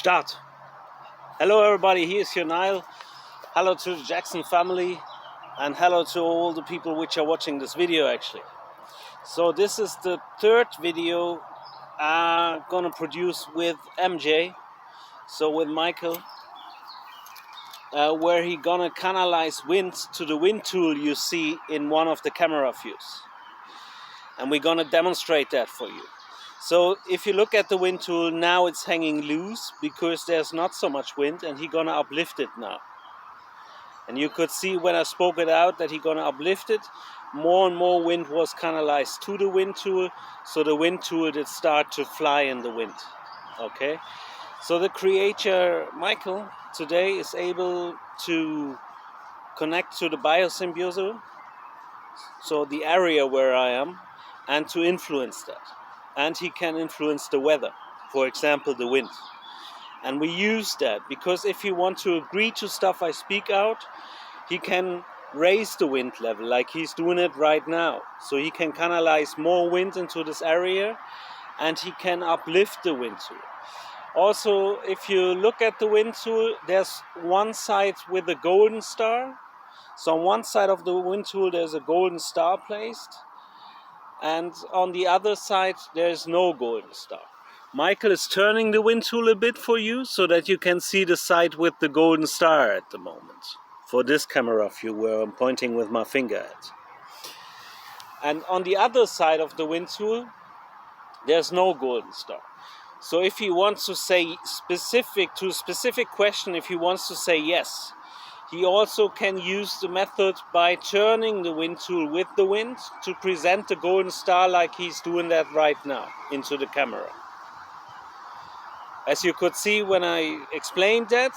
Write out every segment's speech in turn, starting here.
Start. Hello everybody, here's your Niall. Hello to the Jackson family and hello to all the people which are watching this video actually. So this is the third video I'm gonna produce with MJ, so with Michael, where he gonna canalize wind to the wind tool you see in one of the camera views. And we're gonna demonstrate that for you. So if you look at the wind tool, now it's hanging loose because there's not so much wind, and he's gonna uplift it now. And you could see when I spoke it out that he's gonna uplift it. More and more wind was canalized to the wind tool, so the wind tool did start to fly in the wind. Okay, so the creator Michael today is able to connect to the biosymbiosis, so the area where I am, and to influence that. And he can influence the weather, for example the wind. And we use that because if you want to agree to stuff I speak out, he can raise the wind level like he's doing it right now. So he can canalize more wind into this area and he can uplift the wind tool. Also, if you look at the wind tool, there's one side with a golden star. So on one side of the wind tool there's a golden star placed, and on the other side there's no golden star. Michael is turning the wind tool a bit for you so that you can see the side with the golden star at the moment, for this camera view where I'm pointing with my finger at. And on the other side of the wind tool there's no golden star. So if he wants to say specific to a specific question, if he wants to say yes, he also can use the method by turning the wind tool with the wind to present the golden star like he's doing that right now into the camera. As you could see when I explained that,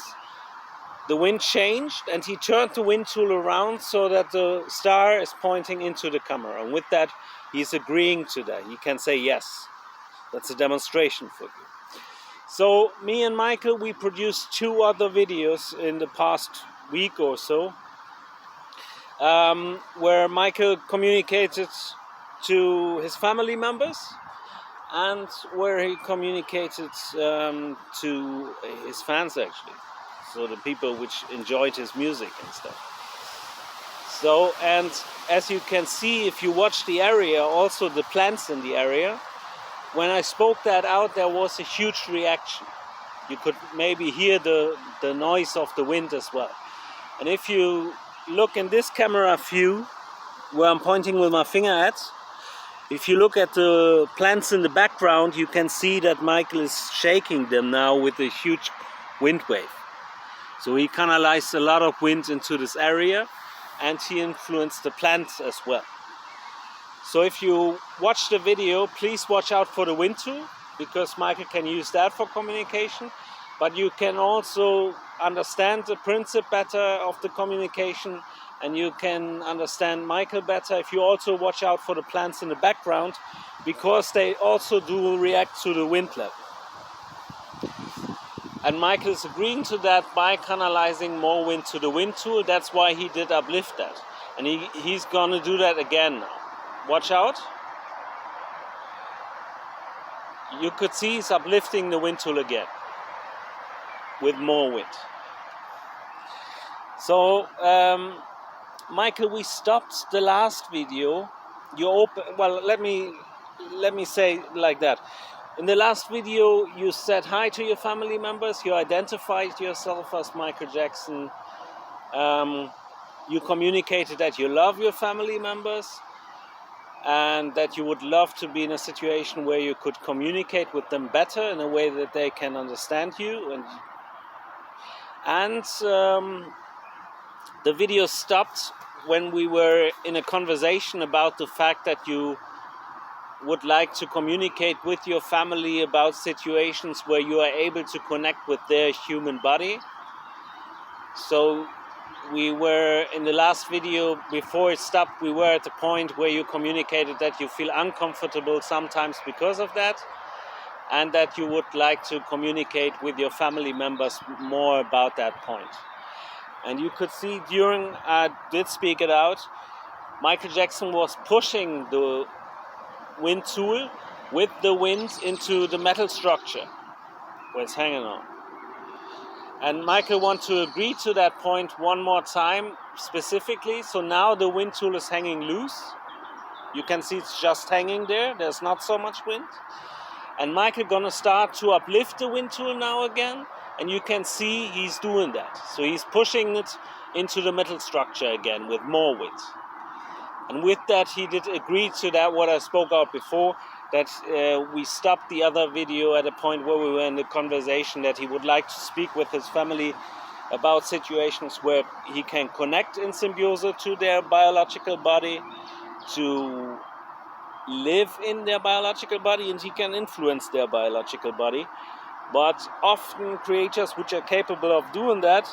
the wind changed and he turned the wind tool around so that the star is pointing into the camera. And with that, he's agreeing to that. He can say yes. That's a demonstration for you. So me and Michael, we produced 2 other videos in the past week or so, where Michael communicated to his family members and where he communicated to his fans actually, so the people which enjoyed his music and stuff. So, and as you can see if you watch the area, also the plants in the area, when I spoke that out there was a huge reaction. You could maybe hear the noise of the wind as well. And if you look in this camera view, where I'm pointing with my finger at, if you look at the plants in the background, you can see that Michael is shaking them now with a huge wind wave. So he canalized a lot of wind into this area and he influenced the plants as well. So if you watch the video, please watch out for the wind tool, because Michael can use that for communication. But you can also understand the principle better of the communication, and you can understand Michael better if you also watch out for the plants in the background, because they also do react to the wind level. And Michael is agreeing to that by canalizing more wind to the wind tool. That's why he did uplift that. And he's going to do that again now. Watch out. You could see he's uplifting the wind tool again with more wind. So Michael, we stopped the last video. Let me say like that. In the last video you said hi to your family members, you identified yourself as Michael Jackson, you communicated that you love your family members and that you would love to be in a situation where you could communicate with them better in a way that they can understand you. And the video stopped when we were in a conversation about the fact that you would like to communicate with your family about situations where you are able to connect with their human body. So we were in the last video, before it stopped, we were at the point where you communicated that you feel uncomfortable sometimes because of that, and that you would like to communicate with your family members more about that point. And you could see during I did speak it out, Michael Jackson was pushing the wind tool with the wind into the metal structure where it's hanging on. And Michael wants to agree to that point one more time specifically. So now the wind tool is hanging loose. You can see it's just hanging there. There's not so much wind. And Michael gonna start to uplift the wind tool now again. And you can see he's doing that. So he's pushing it into the metal structure again with more wind. And with that, he did agree to that, what I spoke out before, that we stopped the other video at a point where we were in the conversation that he would like to speak with his family about situations where he can connect in symbiosis to their biological body, to live in their biological body, and he can influence their biological body. But often creatures which are capable of doing that,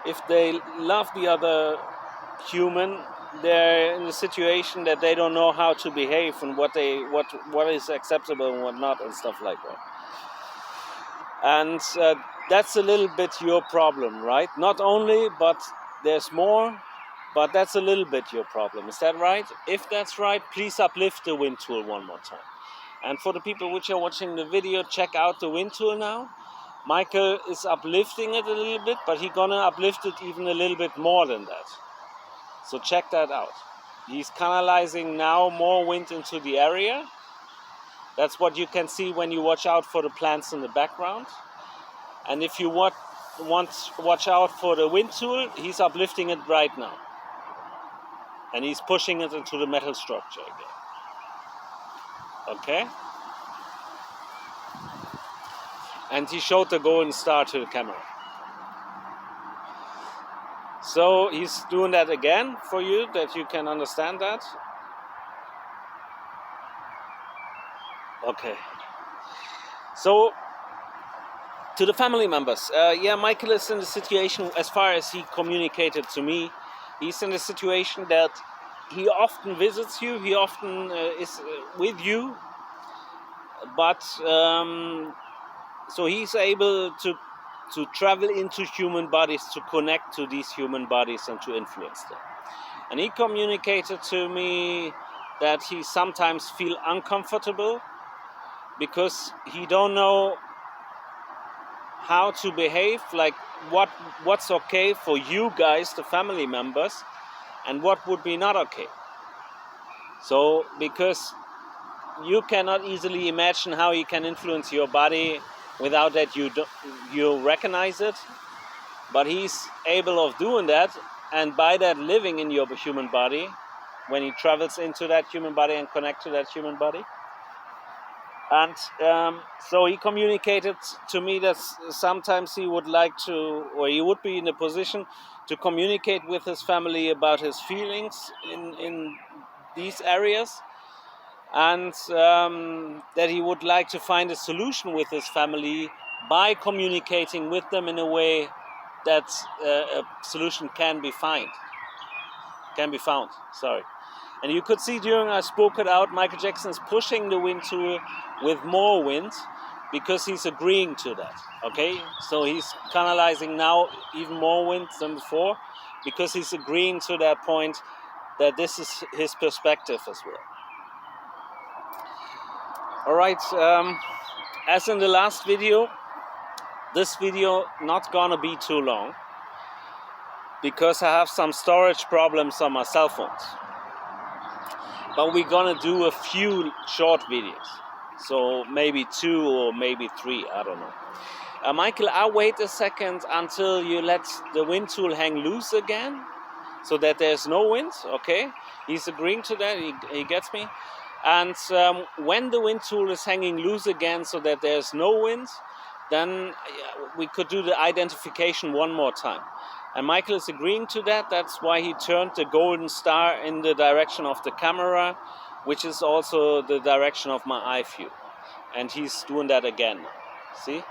if they love the other human, they're in a situation that they don't know how to behave and what is acceptable and what not and stuff like that. And that's a little bit your problem, right? Not only, but there's more, but that's a little bit your problem. Is that right? If that's right, please uplift the wind tool one more time. And for the people which are watching the video, check out the wind tool now. Michael is uplifting it a little bit, but he's gonna uplift it even a little bit more than that. So check that out. He's canalizing now more wind into the area. That's what you can see when you watch out for the plants in the background. And if you want watch out for the wind tool, he's uplifting it right now. And he's pushing it into the metal structure again. Okay? And he showed the golden star to the camera. So he's doing that again for you, that you can understand that. Okay. So, to the family members, Michael is in the situation, as far as he communicated to me, he's in the situation that he often visits you, he often is with you, but so he's able to travel into human bodies, to connect to these human bodies and to influence them. And he communicated to me that he sometimes feels uncomfortable because he don't know how to behave, like what's okay for you guys, the family members, and what would be not okay. So because you cannot easily imagine how he can influence your body without that you recognize it, but he's able of doing that, and by that living in your human body, when he travels into that human body and connect to that human body. And so he communicated to me that sometimes he would like to, or he would be in a position to communicate with his family about his feelings in these areas, and that he would like to find a solution with his family by communicating with them in a way that a solution can be found. Sorry. And you could see during I spoke it out, Michael Jackson is pushing the wind tool with more wind because he's agreeing to that. Okay, so he's canalizing now even more wind than before because he's agreeing to that point that this is his perspective as well. All right, as in the last video, this video not gonna be too long because I have some storage problems on my cell phones. But we're gonna do a few short videos, so maybe 2 or maybe 3, I don't know. Michael, I'll wait a second until you let the wind tool hang loose again, so that there's no wind. Okay, he's agreeing to that. He gets me. And when the wind tool is hanging loose again, so that there's no wind, then we could do the identification one more time. And Michael is agreeing to that. That's why he turned the golden star in the direction of the camera, which is also the direction of my eye view. And he's doing that again. See?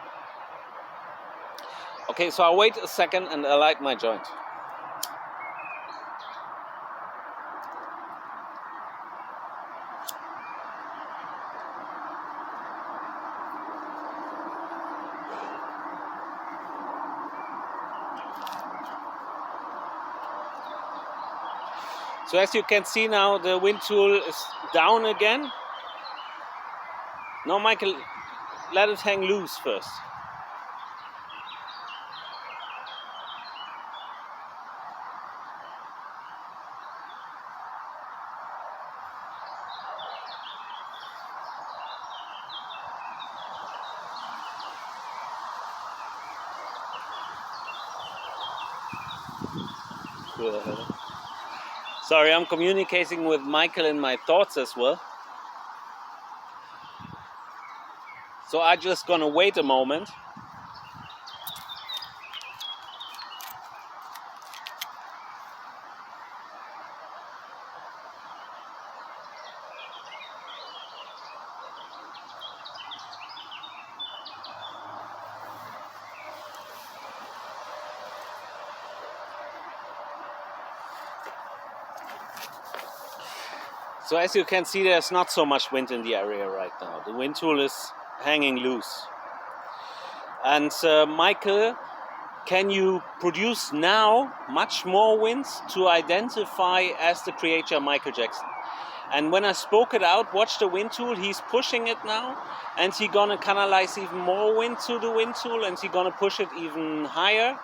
Okay, so I'll wait a second and I'll light my joint. So as you can see now, the wind tool is down again. No, Michael, let it hang loose first. Sorry, I'm communicating with Michael in my thoughts as well. So I'm just gonna wait a moment. So as you can see, there's not so much wind in the area right now. The wind tool is hanging loose. And Michael, can you produce now much more winds to identify as the creator Michael Jackson? And when I spoke it out, watch the wind tool, he's pushing it now, and he's gonna canalize even more wind to the wind tool, and he's gonna push it even higher.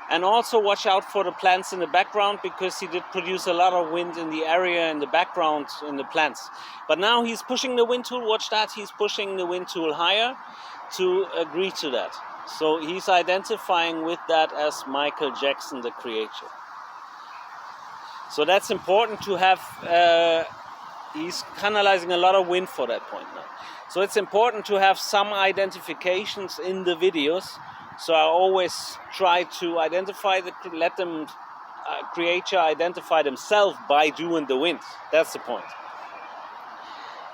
And also watch out for the plants in the background, because he did produce a lot of wind in the area in the background in the plants. But now he's pushing the wind tool, watch that, he's pushing the wind tool higher to agree to that. So he's identifying with that as Michael Jackson, the creator. So that's important to have, he's canalizing a lot of wind for that point now. So it's important to have some identifications in the videos. So I always try to identify, let them creator identify themselves by doing the wind. That's the point.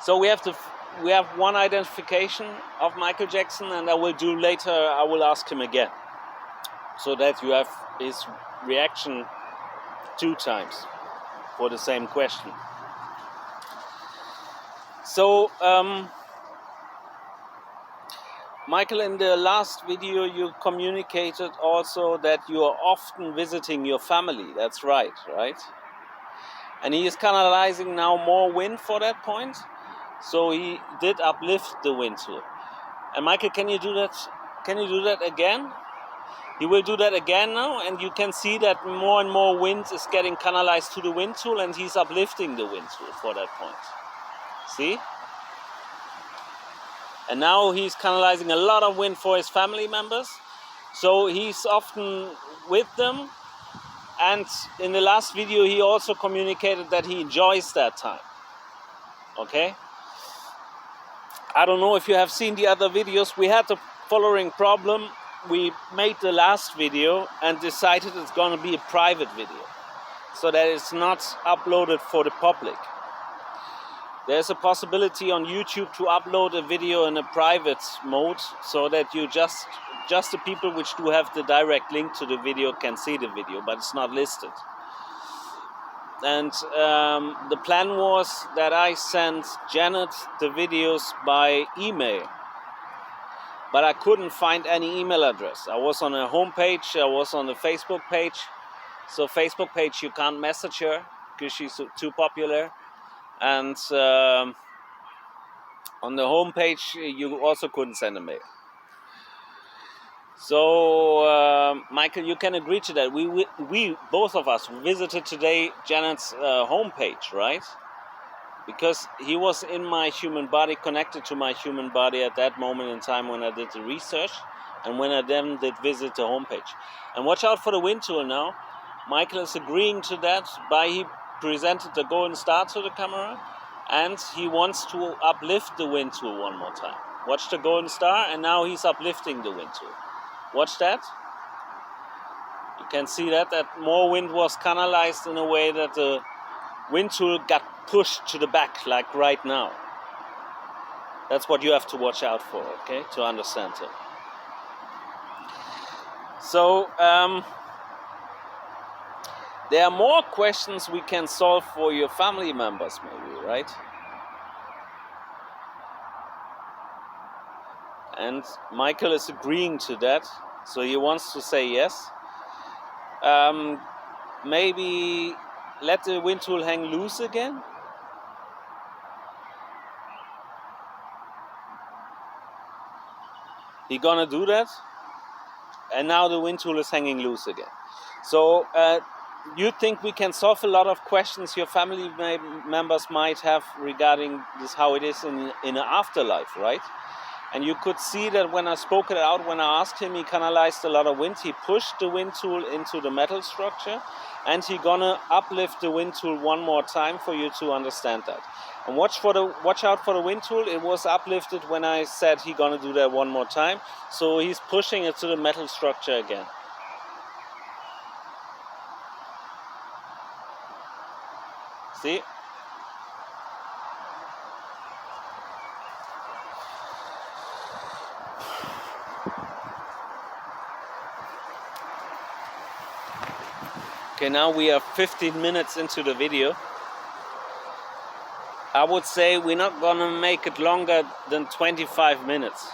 So we have one identification of Michael Jackson, and I will do later, I will ask him again, so that you have his reaction 2 times for the same question. So Michael, in the last video you communicated also that you are often visiting your family. That's right? And he is canalizing now more wind for that point. So he did uplift the wind tool. And Michael, can you do that? Can you do that again? He will do that again now, and you can see that more and more wind is getting canalized to the wind tool, and he's uplifting the wind tool for that point. See? And now he's canalizing a lot of wind for his family members. So he's often with them. And in the last video, he also communicated that he enjoys that time. Okay? I don't know if you have seen the other videos. We had the following problem. We made the last video and decided it's going to be a private video, so that it's not uploaded for the public. There's a possibility on YouTube to upload a video in a private mode, so that you just the people which do have the direct link to the video can see the video, but it's not listed. And the plan was that I sent Janet the videos by email, but I couldn't find any email address. I was on her homepage, I was on the Facebook page. So Facebook page you can't message her because she's too popular. And on the homepage you also couldn't send a mail. So Michael, you can agree to that. We both of us visited today Janet's homepage, right? Because he was in my human body, connected to my human body at that moment in time when I did the research, and when I then did visit the homepage. And watch out for the wind tool now. Michael is agreeing to that by he presented the golden star to the camera, and he wants to uplift the wind tool one more time. Watch the golden star, and now he's uplifting the wind tool. Watch that. You can see that more wind was canalized in a way that the wind tool got pushed to the back, like right now. That's what you have to watch out for, okay, to understand it. So there are more questions we can solve for your family members, maybe, right? And Michael is agreeing to that, so he wants to say yes. Maybe let the wind tool hang loose again. He gonna do that, and now the wind tool is hanging loose again. So you think we can solve a lot of questions your family members might have regarding this, how it is in the afterlife, right? And you could see that when I spoke it out, when I asked him, he canalized a lot of wind. He pushed the wind tool into the metal structure, and he gonna uplift the wind tool one more time for you to understand that. And watch out for the wind tool. It was uplifted when I said he gonna do that one more time. So he's pushing it to the metal structure again. See? Okay, now we are 15 minutes into the video. I would say we're not gonna make it longer than 25 minutes.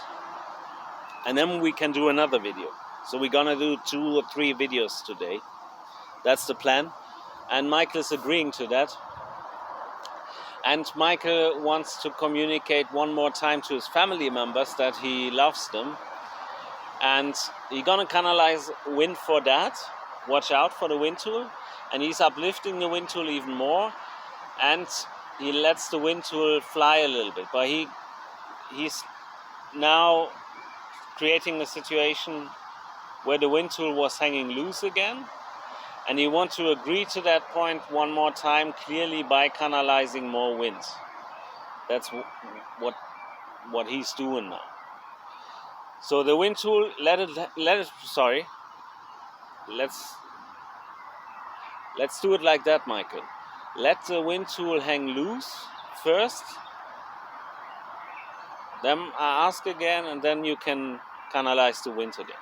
And then we can do another video. So we're gonna do 2 or 3 videos today. That's the plan. And Michael is agreeing to that. And Michael wants to communicate one more time to his family members that he loves them. And he's gonna canalize wind for that. Watch out for the wind tool. And he's uplifting the wind tool even more. And he lets the wind tool fly a little bit. But he's now creating a situation where the wind tool was hanging loose again. And you want to agree to that point one more time clearly by canalizing more wind. That's what he's doing now. So the wind tool, let's do it like that, Michael. Let the wind tool hang loose first. Then I ask again, and then you can canalize the wind again.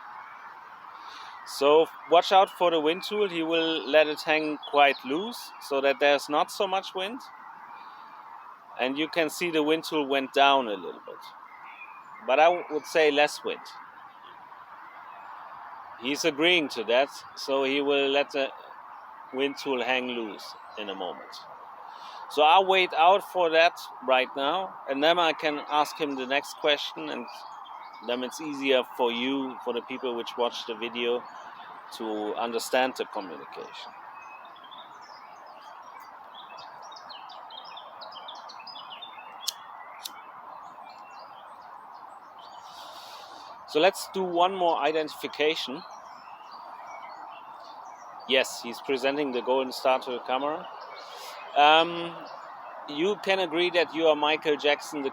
So watch out for the wind tool. He will let it hang quite loose so that there's not so much wind. And you can see the wind tool went down a little bit. But I would say less wind. He's agreeing to that, so he will let the wind tool hang loose in a moment. So I'll wait out for that right now, and then I can ask him the next question, and then it's easier for you, for the people which watch the video, to understand the communication. So let's do one more identification. Yes, he's presenting the golden star to the camera. You can agree that you are Michael Jackson, the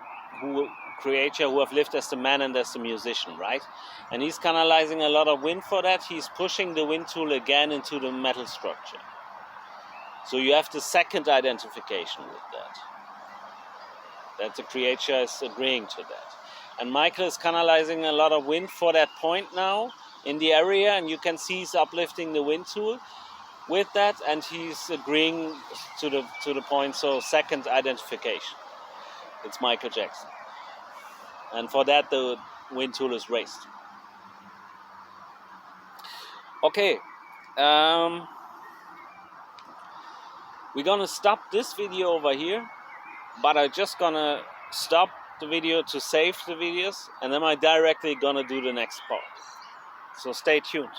creator who have lived as the man and as the musician, right? And he's canalizing a lot of wind for that. He's pushing the wind tool again into the metal structure. So you have the second identification with that the creator is agreeing to that. And Michael is canalizing a lot of wind for that point now in the area, and you can see he's uplifting the wind tool with that, and he's agreeing to the point. So second identification, it's Michael Jackson, and for that the wind tool is raised. Okay, we're gonna stop this video over here, but I'm just gonna stop the video to save the videos, and then I'm directly gonna do the next part. So stay tuned.